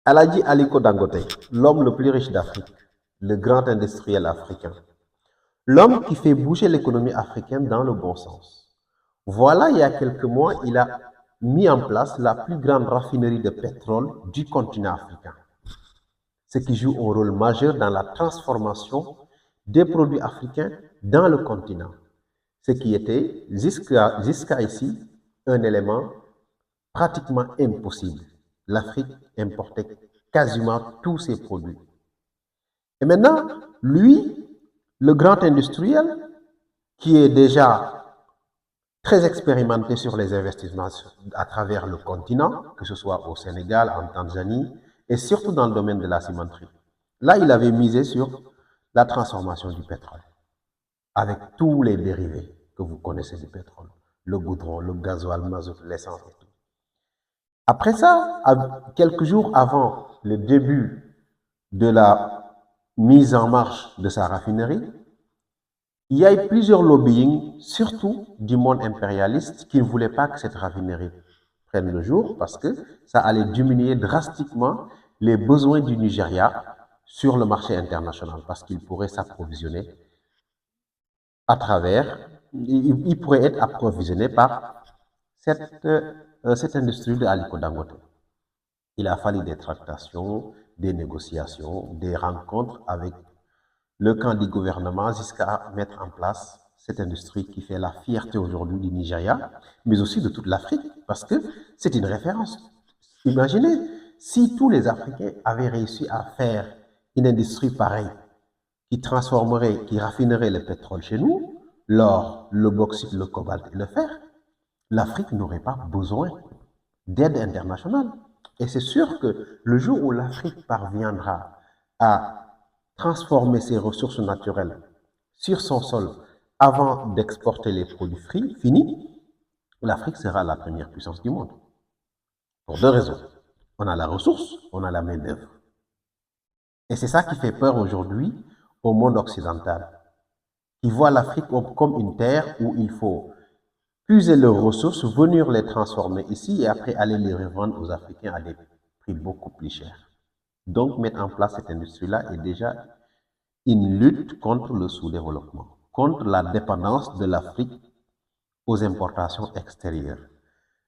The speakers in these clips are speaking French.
Aladji Aliko Dangote, l'homme le plus riche d'Afrique, le grand industriel africain, l'homme qui fait bouger l'économie africaine dans le bon sens. Voilà, il y a quelques mois, il a mis en place la plus grande raffinerie de pétrole du continent africain, ce qui joue un rôle majeur dans la transformation des produits africains dans le continent, ce qui était jusqu'à ici un élément pratiquement impossible. L'Afrique importait quasiment tous ses produits. Et maintenant, lui, le grand industriel, qui est déjà très expérimenté sur les investissements à travers le continent, que ce soit au Sénégal, en Tanzanie, et surtout dans le domaine de la cimenterie. Là, il avait misé sur la transformation du pétrole, avec tous les dérivés que vous connaissez du pétrole, le goudron, le gasoil, le mazout, l'essence et tout. Après ça, quelques jours avant le début de la mise en marche de sa raffinerie, il y a eu plusieurs lobbying, surtout du monde impérialiste, qui ne voulait pas que cette raffinerie prenne le jour parce que ça allait diminuer drastiquement les besoins du Nigeria sur le marché international parce qu'il pourrait s'approvisionner à travers, il pourrait être approvisionné par cette industrie de Aliko Dangote. Il a fallu des tractations, des négociations, des rencontres avec le camp du gouvernement jusqu'à mettre en place cette industrie qui fait la fierté aujourd'hui du Nigeria, mais aussi de toute l'Afrique, parce que c'est une référence. Imaginez si tous les Africains avaient réussi à faire une industrie pareille, qui transformerait, qui raffinerait le pétrole chez nous, l'or, le bauxite, le cobalt et le fer, l'Afrique n'aurait pas besoin d'aide internationale. Et c'est sûr que le jour où l'Afrique parviendra à transformer ses ressources naturelles sur son sol avant d'exporter les produits finis, l'Afrique sera la première puissance du monde. Pour deux raisons. On a la ressource, on a la main-d'œuvre. Et c'est ça qui fait peur aujourd'hui au monde occidental, qui voit l'Afrique comme une terre où il faut puiser leurs ressources, venir les transformer ici et après aller les revendre aux Africains à des prix beaucoup plus chers. Donc, mettre en place cette industrie-là est déjà une lutte contre le sous-développement, contre la dépendance de l'Afrique aux importations extérieures.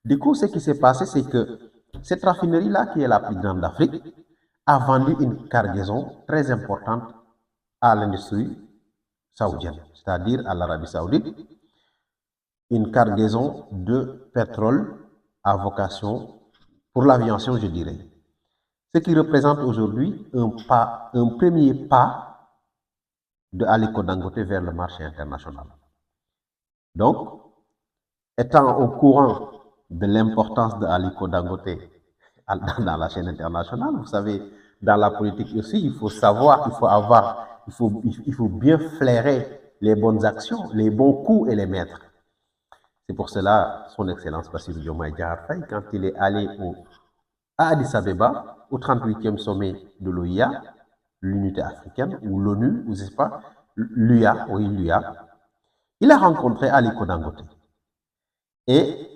Du coup, ce qui s'est passé, c'est que cette raffinerie-là, qui est la plus grande d'Afrique, a vendu une cargaison très importante à l'industrie saoudienne, c'est-à-dire à l'Arabie saoudite, une cargaison de pétrole à vocation pour l'aviation, je dirais. Ce qui représente aujourd'hui un premier pas de Aliko Dangote vers le marché international. Donc, étant au courant de l'importance de Aliko Dangote dans la chaîne internationale, vous savez, dans la politique aussi, il faut savoir, il faut bien flairer les bonnes actions, les bons coups et les mettre. C'est pour cela, son Excellence Bassirou Diomaye Diakhar Faye, quand il est allé à Addis Abeba, au 38e sommet de l'OIA, l'unité africaine, ou l'ONU, ou je ne sais pas, l'UA, oui, l'UA, il a rencontré Aliko Dangote et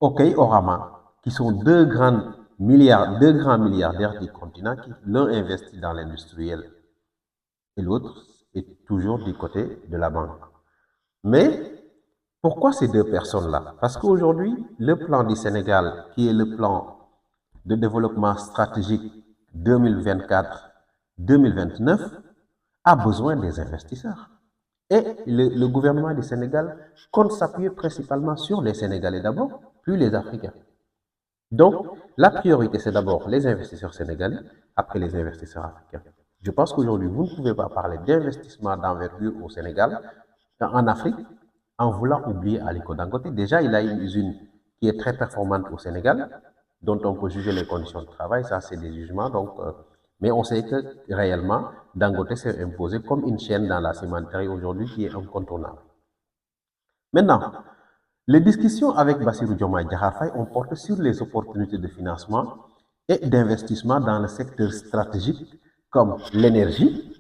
Okey Orama, qui sont deux grands milliardaires du continent, qui l'un investit dans l'industriel et l'autre est toujours du côté de la banque. Mais pourquoi ces deux personnes-là? Parce qu'aujourd'hui, le plan du Sénégal, qui est le plan de développement stratégique 2024-2029, a besoin des investisseurs. Et le gouvernement du Sénégal compte s'appuyer principalement sur les Sénégalais d'abord, puis les Africains. Donc, la priorité, c'est d'abord les investisseurs sénégalais, après les investisseurs africains. Je pense qu'aujourd'hui, vous ne pouvez pas parler d'investissement d'envergure au Sénégal, en Afrique, en voulant oublier Aliko Dangote. Déjà, il a une usine qui est très performante au Sénégal, dont on peut juger les conditions de travail, ça c'est des jugements. Donc, mais on sait que réellement, Dangote s'est imposé comme une chaîne dans la cimenterie aujourd'hui qui est incontournable. Maintenant, les discussions avec Bassirou Diomaye Diakhar Faye ont porté sur les opportunités de financement et d'investissement dans le secteur stratégique comme l'énergie,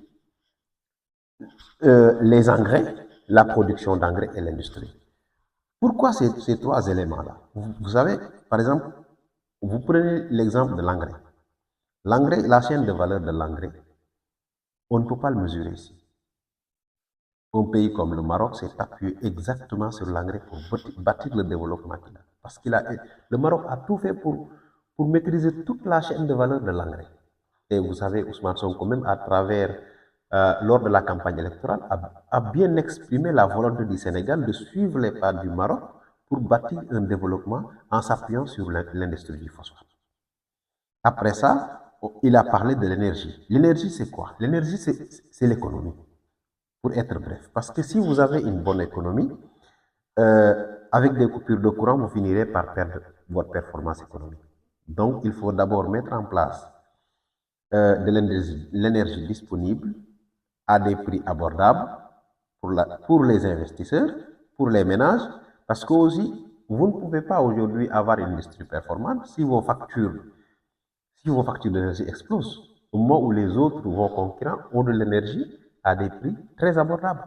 les engrais, la production d'engrais et l'industrie. Pourquoi ces trois éléments-là? Vous savez, par exemple, vous prenez l'exemple de l'engrais. L'engrais, la chaîne de valeur de l'engrais, on ne peut pas le mesurer ici. Un pays comme le Maroc s'est appuyé exactement sur l'engrais pour bâtir le développement qu'il a. Parce le Maroc a tout fait pour maîtriser toute la chaîne de valeur de l'engrais. Et vous savez, Ousmane Sonko, même à travers, lors de la campagne électorale, a bien exprimé la volonté du Sénégal de suivre les pas du Maroc pour bâtir un développement en s'appuyant sur l'industrie du phosphate. Après ça, il a parlé de l'énergie. L'énergie, c'est quoi? L'énergie, c'est l'économie, pour être bref. Parce que si vous avez une bonne économie, avec des coupures de courant, vous finirez par perdre votre performance économique. Donc, il faut d'abord mettre en place de l'énergie disponible à des prix abordables pour les investisseurs, pour les ménages, parce que aussi, vous ne pouvez pas aujourd'hui avoir une industrie performante si vos factures d'énergie explosent, au moment où les autres, vos concurrents, ont de l'énergie à des prix très abordables.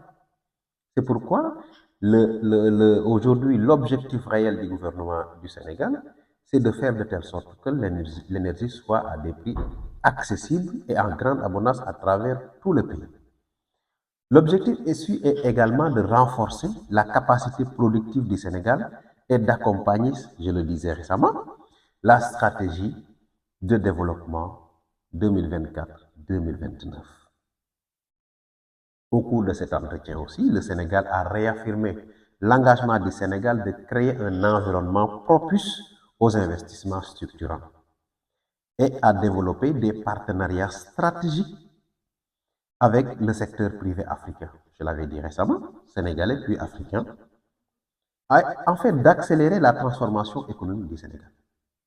C'est pourquoi aujourd'hui, l'objectif réel du gouvernement du Sénégal, c'est de faire de telle sorte que l'énergie soit à des prix accessibles et en grande abondance à travers tout le pays. L'objectif ici est également de renforcer la capacité productive du Sénégal et d'accompagner, je le disais récemment, la stratégie de développement 2024-2029. Au cours de cet entretien aussi, le Sénégal a réaffirmé l'engagement du Sénégal de créer un environnement propice aux investissements structurants et à développer des partenariats stratégiques avec le secteur privé africain. Je l'avais dit récemment, sénégalais puis africain, en fait d'accélérer la transformation économique du Sénégal.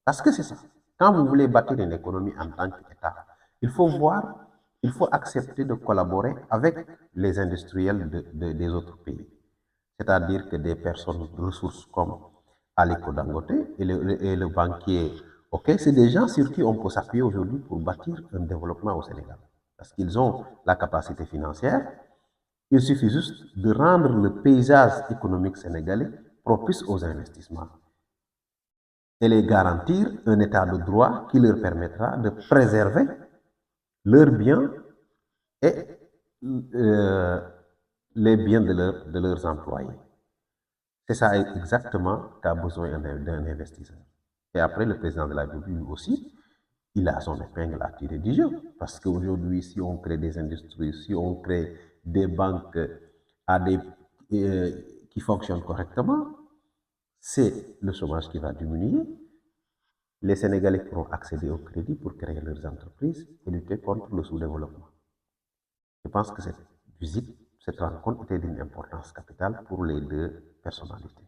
Parce que c'est ça. Quand vous voulez bâtir une économie en tant qu'État, il faut voir, il faut accepter de collaborer avec les industriels des autres pays. C'est-à-dire que des personnes de ressources comme Aliko Dangote et le banquier, ok, c'est des gens sur qui on peut s'appuyer aujourd'hui pour bâtir un développement au Sénégal. Parce qu'ils ont la capacité financière, il suffit juste de rendre le paysage économique sénégalais propice aux investissements et les garantir un état de droit qui leur permettra de préserver leurs biens et les biens de leurs employés. C'est ça exactement qu'a besoin d'un investisseur. Et après, le président de la République aussi, il a son épingle à tirer du jeu. Parce qu'aujourd'hui, si on crée des industries, si on crée des banques qui fonctionnent correctement, c'est le chômage qui va diminuer. Les Sénégalais pourront accéder au crédit pour créer leurs entreprises et lutter contre le sous-développement. Je pense que cette visite, cette rencontre était d'une importance capitale pour les deux personnalités.